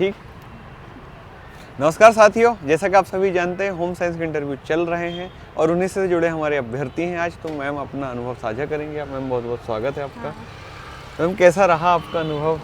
ठीक। नमस्कार साथियों, जैसा कि आप सभी जानते हैं होम साइंस के इंटरव्यू चल रहे हैं और उन्हीं से जुड़े हमारे अभ्यर्थी हैं आज। तो मैम अपना अनुभव साझा करेंगे। मैम बहुत बहुत स्वागत है आपका। मैम कैसा रहा आपका अनुभव?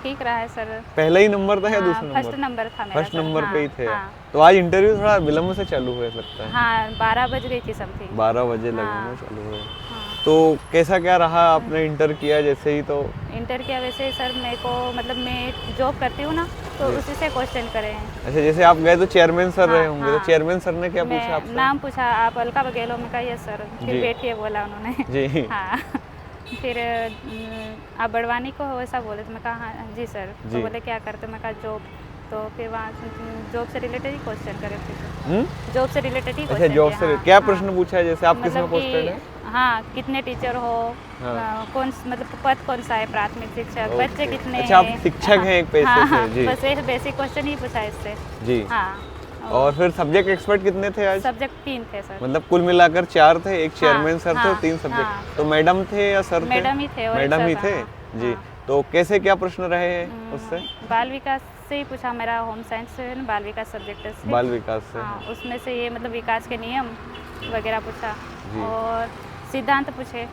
ठीक रहा है सर। पहला ही नंबर था या दूसरा नंबर? फर्स्ट नंबर था मेरा। फर्स्ट नंबर पे ही थे। हाँ। तो आज इंटरव्यू थोड़ा विलम्ब से चालू हुआ लगता है। हाँ, 12 बज गई थी समथिंग। 12 बजे लगभग में चालू हुए। हाँ। तो कैसा क्या रहा? आपने इंटर किया जैसे ही तो इंटर किया वैसे ही सर। मेरे को मतलब मैं जॉब करती हूँ ना, तो उसी से क्वेश्चन करे हैं। अच्छा, जैसे आप गए तो चेयरमैन सर रहे होंगे। तो हाँ। चेयरमैन सर ने क्या पूछा आपसे? नाम पूछा, आप अलका बघेलो में कहा यस सर। फिर बैठिए बोला उन्होंने। जी। हाँ। फिर आप बड़वानी को हो ऐसा बोले, तो मैं कहा हाँ जी सर। तो बोले क्या करते, मैं कहा जॉब। तो फिर वहाँ जॉब से रिलेटेड ही क्वेश्चन करे। फिर जॉब से रिलेटेड ही क्वेश्चन। अच्छा, जॉब से क्या प्रश्न पूछा है? जैसे आप किसमें पोस्टेड है? हाँ, कितने टीचर हो, कौन मतलब पद कौन सा है, प्राथमिक शिक्षक, बच्चे कितने। अच्छा, आप शिक्षक हैं एक पैसे से। जी, बस ये बेसिक क्वेश्चन ही पूछा इससे। जी। हाँ। और फिर सब्जेक्ट एक्सपर्ट कितने थे आज? सब्जेक्ट 3 थे सर। मतलब कुल मिलाकर 4 थे। एक चेयरमैन सर थे और 3 हाँ। सब्जेक्ट। तो मैडम थे या सर थे? मैडम ही थे। और मैडम ही थे। जी। तो कैसे क्या प्रश्न रहे हैं उससे? बाल विकास से ही पूछा। मेरा होम साइंस से है, बाल विकास सब्जेक्ट है। बाल विकास से। हाँ, उसमें से ये मतलब विकास के नियम वगैरह पूछा। और सिद्धांत पूछे।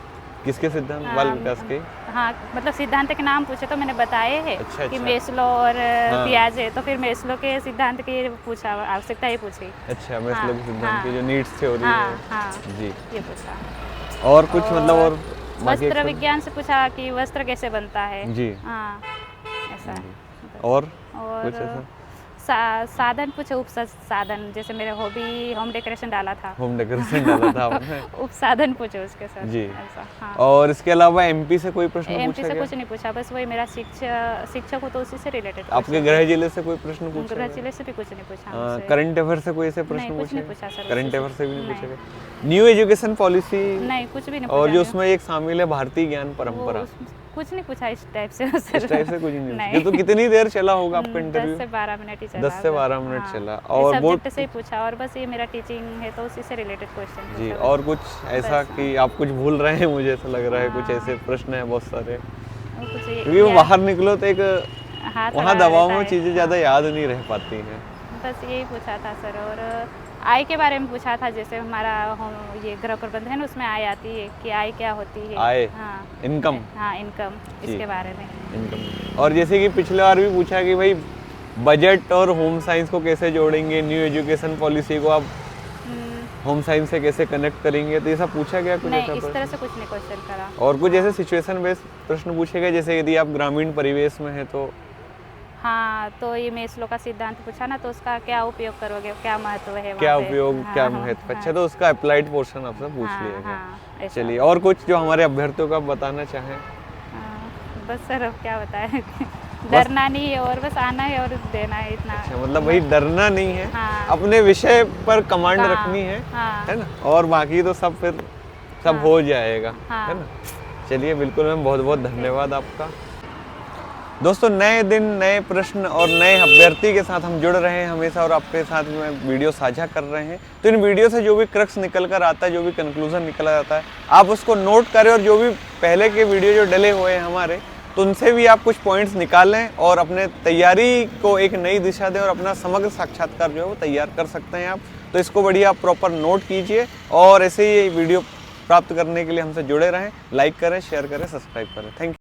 किसके सिद्धांत? बाल विकास के? हाँ, मतलब सिद्धांत के नाम पूछे तो मैंने बताए हैं। अच्छा, कि मेस्लो और पियाजे। तो फिर मेस्लो के सिद्धांत की पूछा, आवश्यकता ही पूछी। अच्छा, मेस्लो के सिद्धांत की जो नीड्स थ्योरी है। हाँ जी, ये पूछा। और कुछ मतलब और वस्त्र विज्ञान से पूछा कि वस्त्र कैसे बनता है। जी। हाँ, ऐसा। और कुछ ऐसा? साधन पूछे, साधन। जैसे मेरे हॉबी होम डेकोरेशन डाला था। होम डेकोरेशन डाला था आपने? उपसाधन पूछे उसके साथ। जी। ऐसा। हाँ। और इसके अलावा एमपी से कोई प्रश्न पूछा एमपी से गया? कुछ नहीं पूछा, बस वही मेरा शिक्षक हो तो उसी से रिलेटेड। आपके गृह जिले से कोई प्रश्न पूछा? गृह जिले से भी कुछ नहीं पूछा। करंट अफेयर से कोई ऐसे प्रश्न कुछ नहीं पूछा सर। करंट अफेयर से भी नहीं पूछा गया? New education policy? नहीं, कुछ भी नहीं। और जो उसमें एक शामिल है भारतीय ज्ञान परंपरा, कुछ नहीं पूछा इस टाइप से। इस टाइप से कुछ नहीं। ये तो कितनी देर चला होगा आपका इंटरव्यू? 10 से 12 मिनट ही चला। 10 से 12 मिनट चला। और सब्जेक्ट से ही पूछा। और बस ये मेरा टीचिंग है तो उसी से रिलेटेड क्वेश्चन। जी। और कुछ ऐसा कि आप कुछ भूल रहे हैं? मुझे ऐसा लग रहा है कुछ ऐसे प्रश्न है बहुत सारे, क्योंकि वो बाहर निकलो तो एक वहाँ दबाव में चीजें ज्यादा याद नहीं रह पाती हैं। बस यही पूछा था सर। और आय के बारे में पूछा था। जैसे हमारा ये गृह प्रबंधन है ना, उसमें आय आती है कि आय क्या होती है। आय? हाँ, इनकम। हाँ, इनकम, इसके बारे में। इनकम। और जैसे कि पिछले बार भी पूछा कि भाई बजट और होम साइंस को कैसे जोड़ेंगे, न्यू एजुकेशन पॉलिसी को आप होम साइंस से कैसे कनेक्ट करेंगे, तो ये सब पूछा गया कुछ? नहीं, इस तरह से कुछ नहीं क्वेश्चन करा। और कुछ ऐसे सिचुएशन बेस्ड प्रश्न पूछे गए, जैसे यदि आप ग्रामीण परिवेश में है तो? हाँ, तो ये मेस्लो का सिद्धांत पूछा ना, तो उसका क्या उपयोग करोगे, क्या महत्व है, क्या उपयोग, क्या महत्व। अच्छा, तो उसका अप्लाइड पोर्शन आपसे पूछ लिया गया। चलिए, और कुछ जो हमारे अभ्यर्थियों को आप बताना चाहें? बस सर, अब क्या बताएं। डरना नहीं है और बस आना है और देना है, इतना। अच्छा, मतलब वही डरना नहीं है। हाँ। अपने विषय पर कमांड रखनी है। है ना? और बाकी तो सब फिर सब हो जाएगा। है ना? चलिए, बिल्कुल मैम, बहुत बहुत धन्यवाद आपका। दोस्तों, नए दिन, नए प्रश्न और नए अभ्यर्थी के साथ हम जुड़ रहे हैं हमेशा, और आपके साथ में वीडियो साझा कर रहे हैं। तो इन वीडियो से जो भी क्रक्स निकल कर आता है, जो भी कंक्लूजन निकल आता है, आप उसको नोट करें। और जो भी पहले के वीडियो जो डले हुए हैं हमारे, तो उनसे भी आप कुछ पॉइंट्स निकालें और अपने तैयारी को एक नई दिशा दें और अपना समग्र साक्षात्कार जो है वो तैयार कर सकते हैं आप। तो इसको बढ़िया आप प्रॉपर नोट कीजिए और ऐसे ही वीडियो प्राप्त करने के लिए हमसे जुड़े रहें। लाइक करें, शेयर करें, सब्सक्राइब करें। Thank you.